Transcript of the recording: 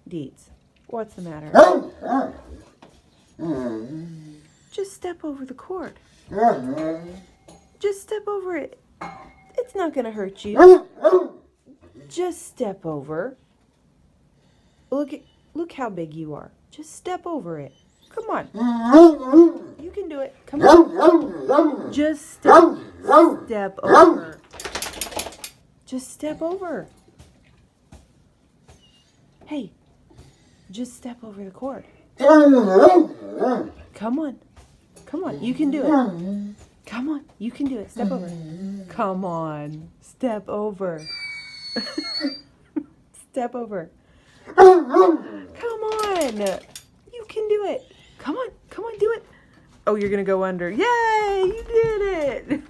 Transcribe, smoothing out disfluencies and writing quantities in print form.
Deets, what's the matter? Just step over the cord. Just step over it. It's not going to hurt you. Just step over. Look how big you are. Just step over it. Come on. You can do it. Come on. Just step over. Just step over. Hey, just step over the cord. Come on. Come on. You can do it. Come on. You can do it. Step over. Come on. Step over. Step over. Come on. You can do it. Come on. Come on. Do it. Oh, you're going to go under. Yay! You did it.